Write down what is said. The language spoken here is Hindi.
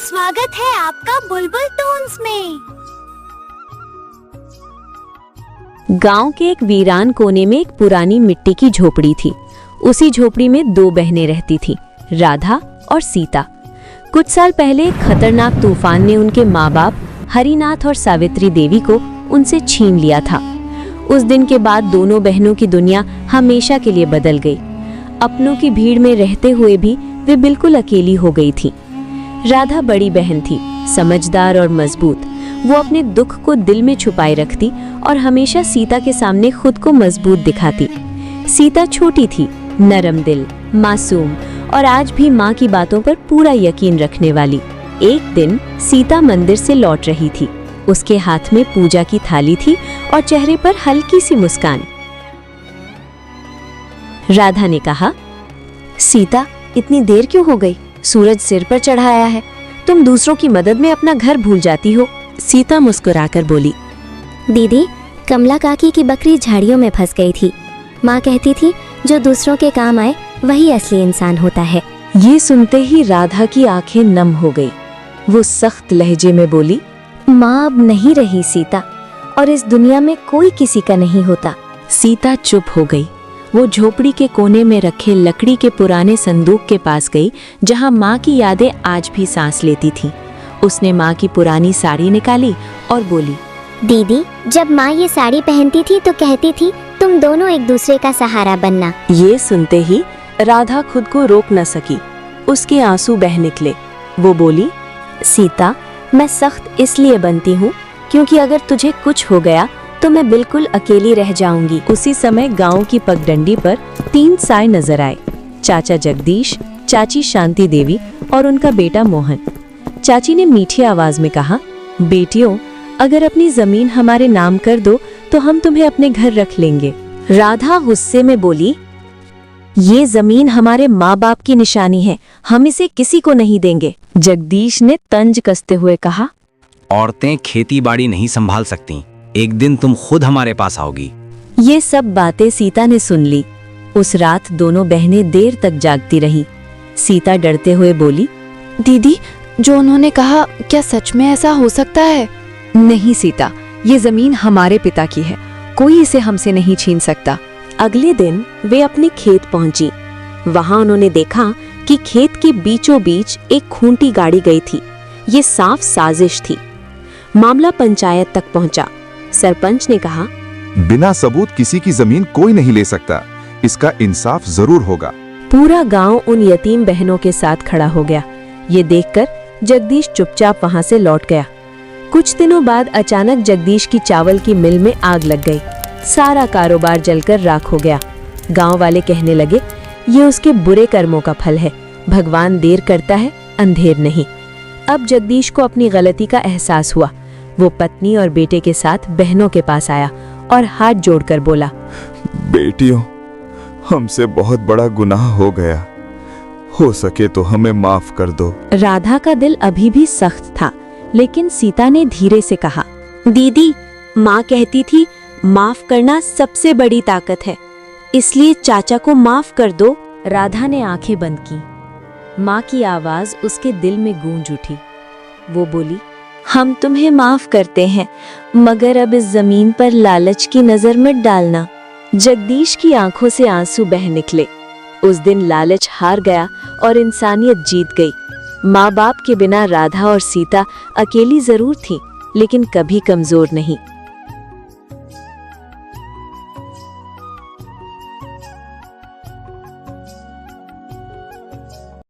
स्वागत है आपका बुलबुल टोन्स में। गांव के एक वीरान कोने में एक पुरानी मिट्टी की झोपड़ी थी। उसी झोपड़ी में दो बहनें रहती थीं, राधा और सीता। कुछ साल पहले एक खतरनाक तूफान ने उनके माँ बाप हरिनाथ और सावित्री देवी को उनसे छीन लिया था। उस दिन के बाद दोनों बहनों की दुनिया हमेशा के लिए बदल गई। अपनों की भीड़ में रहते हुए भी वे बिल्कुल अकेली हो गई थी। राधा बड़ी बहन थी, समझदार और मजबूत। वो अपने दुख को दिल में छुपाए रखती और हमेशा सीता के सामने खुद को मजबूत दिखाती। सीता छोटी थी, नरम दिल, मासूम और आज भी माँ की बातों पर पूरा यकीन रखने वाली। एक दिन सीता मंदिर से लौट रही थी। उसके हाथ में पूजा की थाली थी और चेहरे पर हल्की सी मुस्कान। राधा ने कहा, सीता, इतनी देर क्यों हो गई? सूरज सिर पर चढ़ाया है। तुम दूसरों की मदद में अपना घर भूल जाती हो। सीता मुस्कुराकर बोली, दीदी, कमला काकी की बकरी झाड़ियों में फंस गई थी। माँ कहती थी, जो दूसरों के काम आए वही असली इंसान होता है। ये सुनते ही राधा की आंखें नम हो गई। वो सख्त लहजे में बोली, माँ अब नहीं रही सीता, और इस दुनिया में कोई किसी का नहीं होता। सीता चुप हो गई। वो झोपड़ी के कोने में रखे लकड़ी के पुराने संदूक के पास गई, जहाँ माँ की यादें आज भी सांस लेती थीं। उसने माँ की पुरानी साड़ी निकाली और बोली, दीदी, जब माँ ये साड़ी पहनती थी तो कहती थी, तुम दोनों एक दूसरे का सहारा बनना। ये सुनते ही राधा खुद को रोक न सकी। उसके आंसू बह निकले। वो बोली, सीता, मैं सख्त इसलिए बनती हूँ क्योंकि अगर तुझे कुछ हो गया तो मैं बिल्कुल अकेली रह जाऊंगी। उसी समय गांव की पगडंडी पर 3 साए नजर आए, चाचा जगदीश, चाची शांति देवी और उनका बेटा मोहन। चाची ने मीठी आवाज में कहा, बेटियों, अगर अपनी जमीन हमारे नाम कर दो तो हम तुम्हें अपने घर रख लेंगे। राधा गुस्से में बोली, ये जमीन हमारे माँ बाप की निशानी है, हम इसे किसी को नहीं देंगे। जगदीश ने तंज कसते हुए कहा, औरतें खेती बाड़ी नहीं संभाल सकती, एक दिन तुम खुद हमारे पास आओगी। ये सब बातें सीता ने सुन ली। उस रात दोनों बहनें देर तक जागती रहीं। सीता डरते हुए बोली, दीदी, जो उन्होंने कहा, क्या सच में ऐसा हो सकता है? नहीं सीता, ये जमीन हमारे पिता की है, कोई इसे हमसे नहीं छीन सकता। अगले दिन वे अपने खेत पहुंची। वहां उन्होंने देखा कि खेत के बीचों बीच एक खूंटी गाड़ी गई थी। ये साफ साजिश थी। मामला पंचायत तक पहुंचा। सरपंच ने कहा, बिना सबूत किसी की जमीन कोई नहीं ले सकता, इसका इंसाफ जरूर होगा। पूरा गांव उन यतीम बहनों के साथ खड़ा हो गया। ये देखकर जगदीश चुपचाप वहां से लौट गया। कुछ दिनों बाद अचानक जगदीश की चावल की मिल में आग लग गई। सारा कारोबार जलकर राख हो गया। गांव वाले कहने लगे, ये उसके बुरे कर्मों का फल है। भगवान देर करता है, अंधेर नहीं। अब जगदीश को अपनी गलती का एहसास हुआ। वो पत्नी और बेटे के साथ बहनों के पास आया और हाथ जोड़कर बोला, बेटियों, हमसे बहुत बड़ा गुनाह हो गया, हो सके तो हमें माफ कर दो। राधा का दिल अभी भी सख्त था, लेकिन सीता ने धीरे से कहा, दीदी, माँ कहती थी माफ करना सबसे बड़ी ताकत है, इसलिए चाचा को माफ कर दो। राधा ने आंखें बंद की। माँ की आवाज उसके दिल में गूंज उठी। वो बोली, हम तुम्हें माफ करते हैं, मगर अब इस जमीन पर लालच की नजर मत डालना। जगदीश की आंखों से आंसू बह निकले। उस दिन लालच हार गया और इंसानियत जीत गई। माँ बाप के बिना राधा और सीता अकेली जरूर थी, लेकिन कभी कमजोर नहीं।